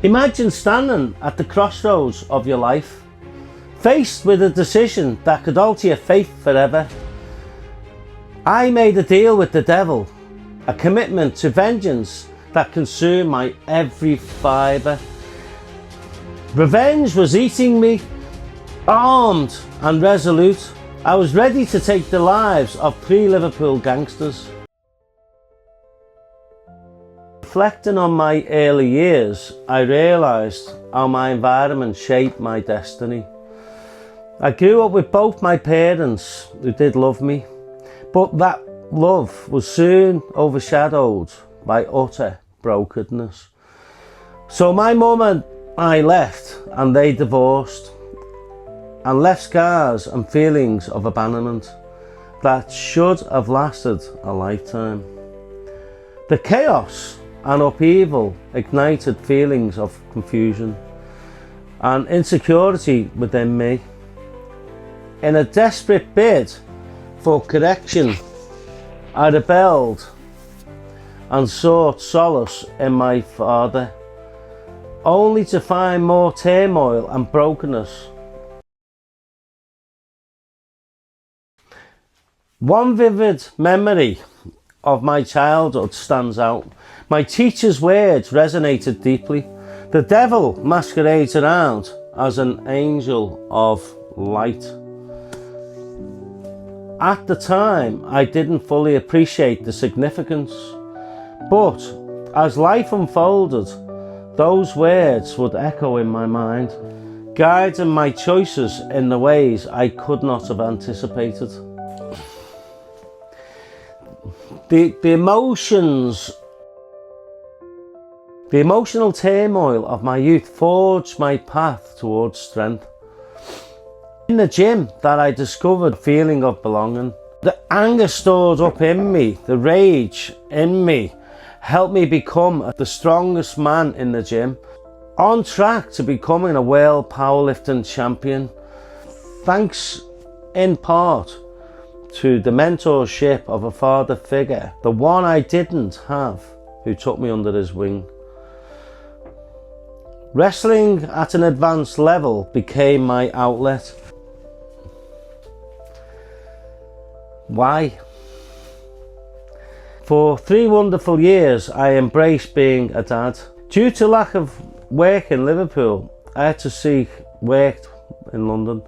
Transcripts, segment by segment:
Imagine standing at the crossroads of your life, faced with a decision that could alter your fate forever. I made a deal with the devil, a commitment to vengeance that consumed my every fibre. Revenge was eating me. Armed and resolute, I was ready to take the lives of 3 Liverpool gangsters. Reflecting on my early years, I realised how my environment shaped my destiny. I grew up with both my parents who did love me, but that love was soon overshadowed by utter brokenness. So my mum and I left, and they divorced, and left scars and feelings of abandonment that should have lasted a lifetime. The chaos and upheaval ignited feelings of confusion and insecurity within me. In a desperate bid for correction, I rebelled and sought solace in my father, only to find more turmoil and brokenness. One vivid memory of my childhood stands out. My teacher's words resonated deeply. The devil masquerades around as an angel of light. At the time, I didn't fully appreciate the significance, but as life unfolded, those words would echo in my mind, guiding my choices in the ways I could not have anticipated. The emotional turmoil of my youth forged my path towards strength. In the gym that I discovered a feeling of belonging. The anger stored up in me, the rage in me, helped me become the strongest man in the gym, on track to becoming a world powerlifting champion, thanks in part to the mentorship of a father figure, the one I didn't have, who took me under his wing. Wrestling at an advanced level became my outlet. Why? For 3 wonderful years I embraced being a dad. Due to lack of work in Liverpool, I had to seek work in London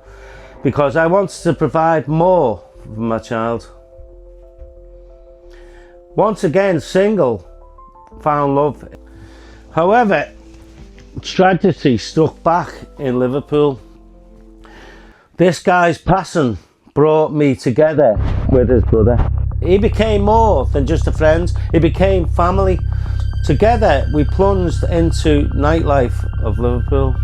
because I wanted to provide more for my child. Once again single, found love. However, tragedy struck back in Liverpool. This guy's passing brought me together with his brother. He became more than just a friend, he became family. Together we plunged into nightlife of Liverpool.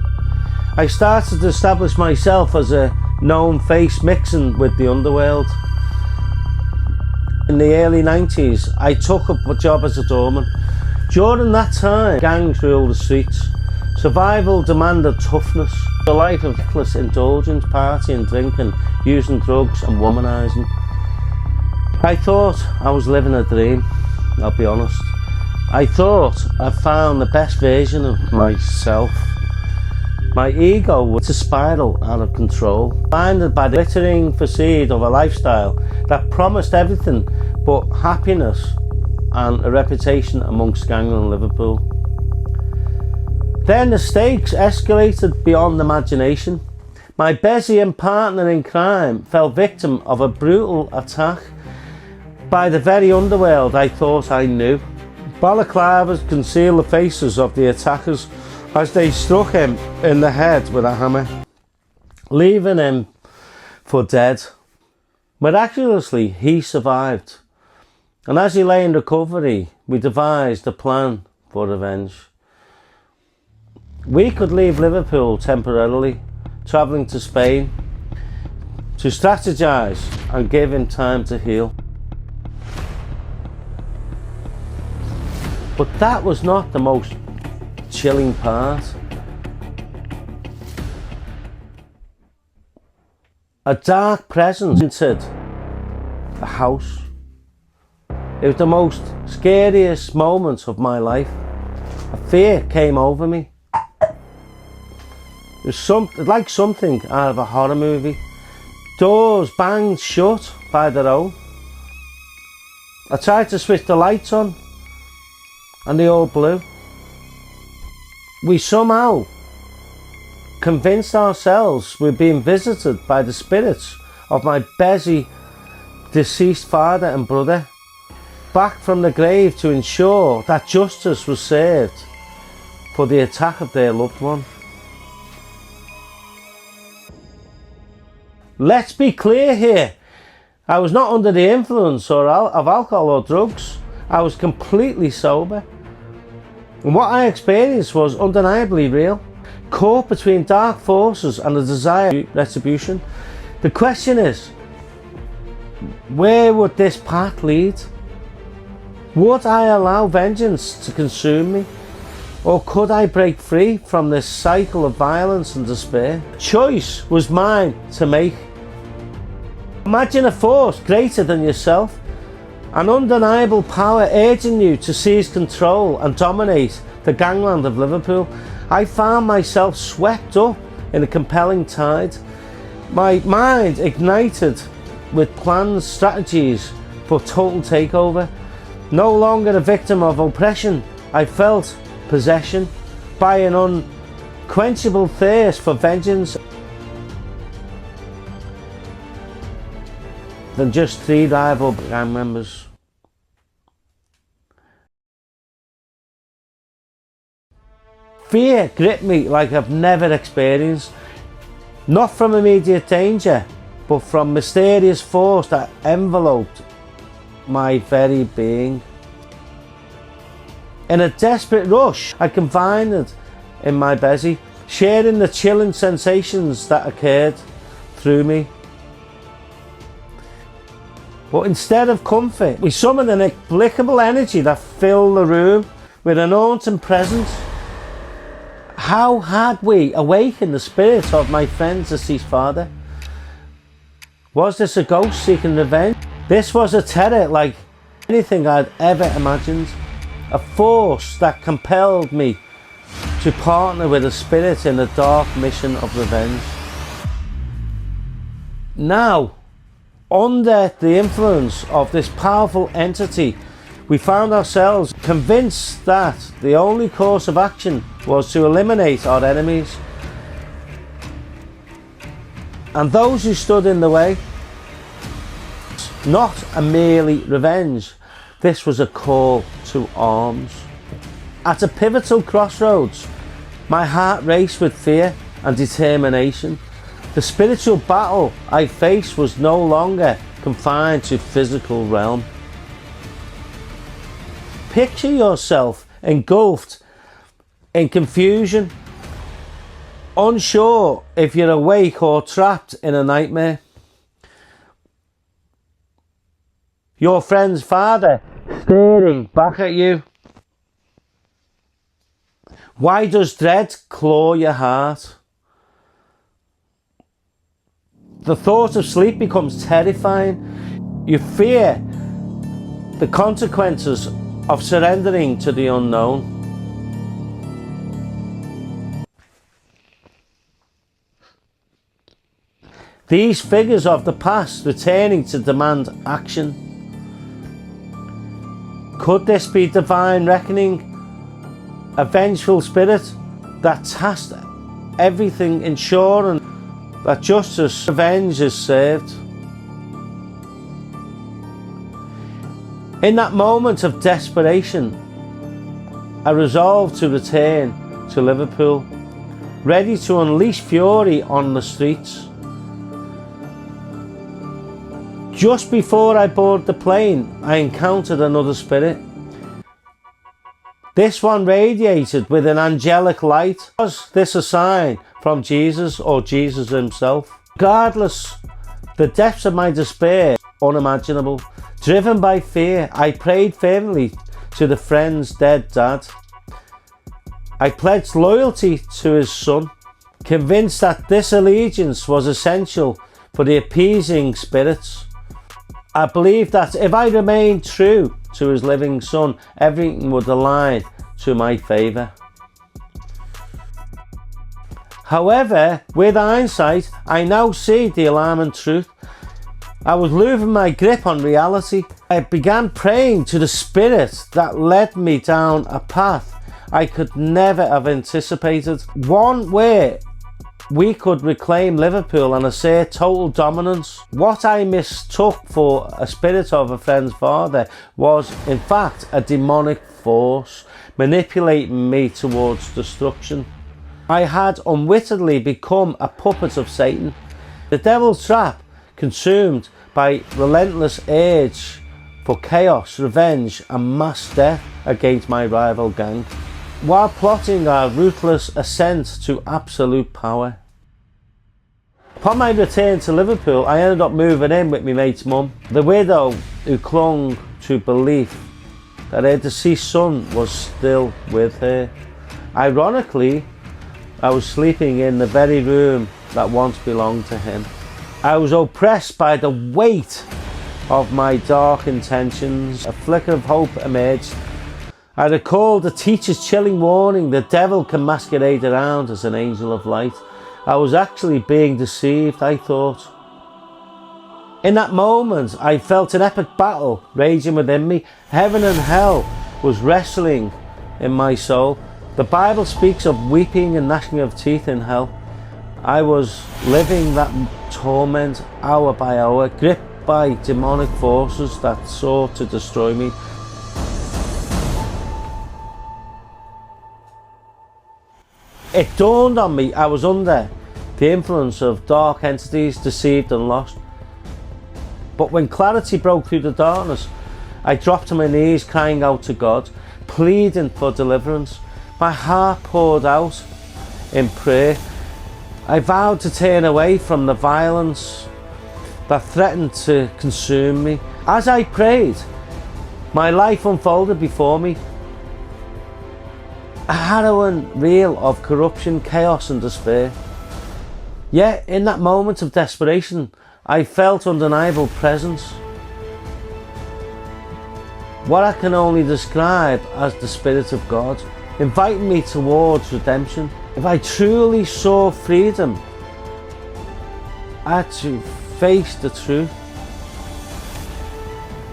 I started to establish myself as a known face, mixing with the underworld. In the early 90s, I took up a job as a doorman. During that time, gangs ruled the streets. Survival demanded toughness. A life of reckless indulgence, partying, drinking, using drugs and womanising. I thought I was living a dream, I'll be honest. I thought I found the best version of myself. My ego was to spiral out of control, blinded by the glittering facade of a lifestyle that promised everything but happiness and a reputation amongst gangland Liverpool. Then the stakes escalated beyond imagination. My Bezian partner in crime fell victim of a brutal attack by the very underworld I thought I knew. Balaclavas concealed the faces of the attackers as they struck him in the head with a hammer, leaving him for dead. Miraculously, he survived, and as he lay in recovery, we devised a plan for revenge. We could leave Liverpool temporarily, travelling to Spain, to strategise and give him time to heal. But that was not the most chilling part. A dark presence entered the house. It was the most scariest moment of my life. A fear came over me. was like something out of a horror movie. Doors banged shut by their own. I tried to switch the lights on and they all blew. We somehow convinced ourselves we're being visited by the spirits of my busy deceased father and brother, back from the grave to ensure that justice was served for the attack of their loved one. Let's be clear here. I was not under the influence of alcohol or drugs. I was completely sober. And what I experienced was undeniably real. Caught between dark forces and a desire for retribution. The question is, where would this path lead? Would I allow vengeance to consume me? Or could I break free from this cycle of violence and despair? Choice was mine to make. Imagine a force greater than yourself, an undeniable power urging you to seize control and dominate the gangland of Liverpool. I found myself swept up in a compelling tide. My mind ignited with plans, strategies for total takeover. No longer a victim of oppression, I felt possession by an unquenchable thirst for vengeance. Than just 3 rival gang members. Fear gripped me like I've never experienced, not from immediate danger, but from mysterious force that enveloped my very being. In a desperate rush, I confided in my Bessie, sharing the chilling sensations that occurred through me. But instead of comfort, we summoned an inexplicable energy that filled the room with an haunting presence. How had we awakened the spirit of my friend's deceased father? Was this a ghost seeking revenge? This was a terror like anything I'd ever imagined. A force that compelled me to partner with a spirit in a dark mission of revenge. Now, under the influence of this powerful entity, we found ourselves convinced that the only course of action was to eliminate our enemies and those who stood in the way. Not a merely revenge, this was a call to arms. At a pivotal crossroads, my heart raced with fear and determination. The spiritual battle I faced was no longer confined to physical realm. Picture yourself engulfed in confusion, unsure if you're awake or trapped in a nightmare. Your friend's father staring back at you. Why does dread claw your heart? The thought of sleep becomes terrifying. You fear the consequences of surrendering to the unknown. These figures of the past returning to demand action. Could this be divine reckoning? A vengeful spirit that tasked everything, ensuring that justice, revenge is served. In that moment of desperation, I resolved to return to Liverpool, ready to unleash fury on the streets. Just before I boarded the plane, I encountered another spirit. This one radiated with an angelic light. Was this a sign from Jesus or Jesus himself? Regardless, the depths of my despair, unimaginable. Driven by fear, I prayed firmly to the friend's dead dad. I pledged loyalty to his son, convinced that this allegiance was essential for the appeasing spirits. I believed that if I remained true to his living son, everything would align to my favour. However, with hindsight, I now see the alarming truth. I was losing my grip on reality. I began praying to the Spirit that led me down a path I could never have anticipated. One where we could reclaim Liverpool and assert total dominance. What I mistook for a spirit of a friend's father was in fact a demonic force manipulating me towards destruction. I had unwittingly become a puppet of Satan, the devil's trap, consumed by relentless urge for chaos, revenge and mass death against my rival gang, while plotting our ruthless ascent to absolute power. Upon my return to Liverpool, I ended up moving in with my mate's mum, the widow who clung to belief that her deceased son was still with her. Ironically, I was sleeping in the very room that once belonged to him. I was oppressed by the weight of my dark intentions. A flicker of hope emerged. I recalled the teacher's chilling warning, the devil can masquerade around as an angel of light. I was actually being deceived, I thought. In that moment, I felt an epic battle raging within me. Heaven and hell was wrestling in my soul. The Bible speaks of weeping and gnashing of teeth in hell. I was living that torment hour by hour, gripped by demonic forces that sought to destroy me. It dawned on me I was under the influence of dark entities, deceived and lost. But when clarity broke through the darkness, I dropped to my knees, crying out to God, pleading for deliverance. My heart poured out in prayer. I vowed to turn away from the violence that threatened to consume me. As I prayed, my life unfolded before me. A harrowing reel of corruption, chaos and despair. Yet in that moment of desperation, I felt undeniable presence. What I can only describe as the Spirit of God, inviting me towards redemption. If I truly saw freedom, I had to face the truth.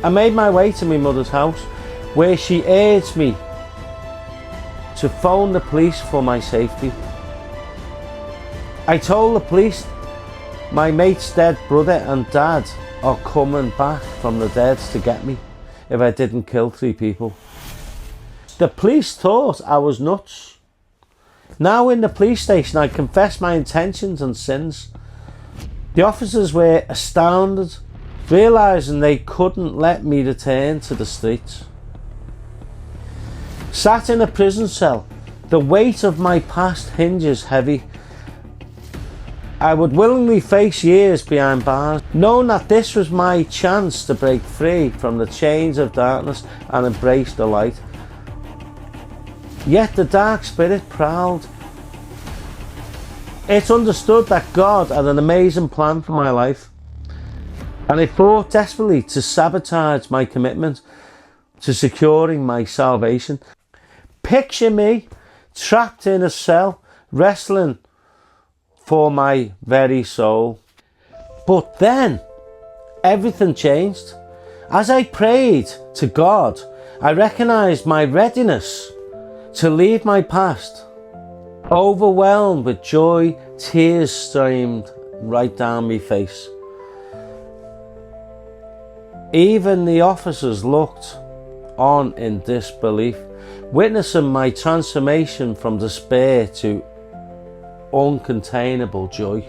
I made my way to my mother's house, where she urged me to phone the police for my safety. I told the police my mate's dead brother and dad are coming back from the dead to get me if I didn't kill 3 people. The police thought I was nuts. Now in the police station, I confessed my intentions and sins. The officers were astounded, realising they couldn't let me return to the streets. Sat in a prison cell, the weight of my past hinges heavy. I would willingly face years behind bars, knowing that this was my chance to break free from the chains of darkness and embrace the light. Yet the dark spirit prowled. It understood that God had an amazing plan for my life, and it fought desperately to sabotage my commitment to securing my salvation. Picture me trapped in a cell, wrestling for my very soul. But then everything changed. As I prayed to God, I recognised my readiness to leave my past. Overwhelmed with joy, tears streamed right down my face. Even the officers looked on in disbelief, witnessing my transformation from despair to uncontainable joy.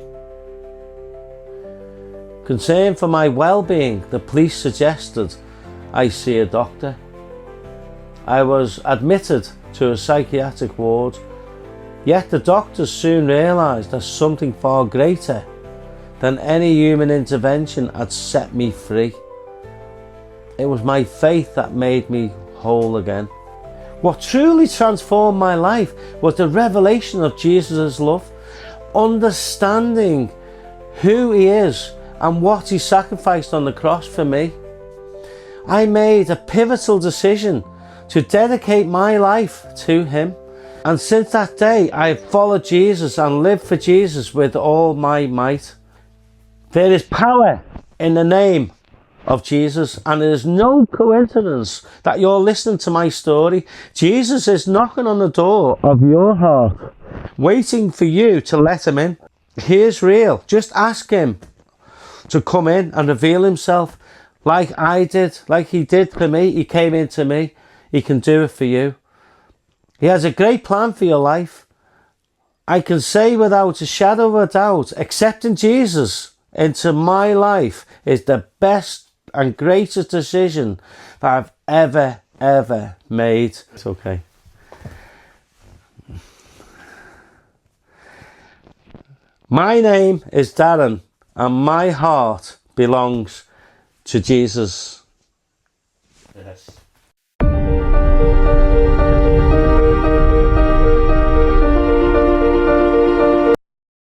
Concerned for my well-being, the police suggested I see a doctor. I was admitted to a psychiatric ward, yet the doctors soon realised that something far greater than any human intervention had set me free. It was my faith that made me whole again. What truly transformed my life was the revelation of Jesus' love, understanding who he is and what he sacrificed on the cross for me. I made a pivotal decision to dedicate my life to him. And since that day, I have followed Jesus and lived for Jesus with all my might. There is power in the name of Jesus, and it is no coincidence that you're listening to my story. Jesus is knocking on the door of your heart, waiting for you to let him in. He is real. Just ask him to come in and reveal himself like I did, like he did for me. He came into me. He can do it for you. He has a great plan for your life. I can say without a shadow of a doubt, accepting Jesus into my life is the best and greatest decision that I've ever made. It's okay. My name is Darren, and my heart belongs to Jesus. Yes.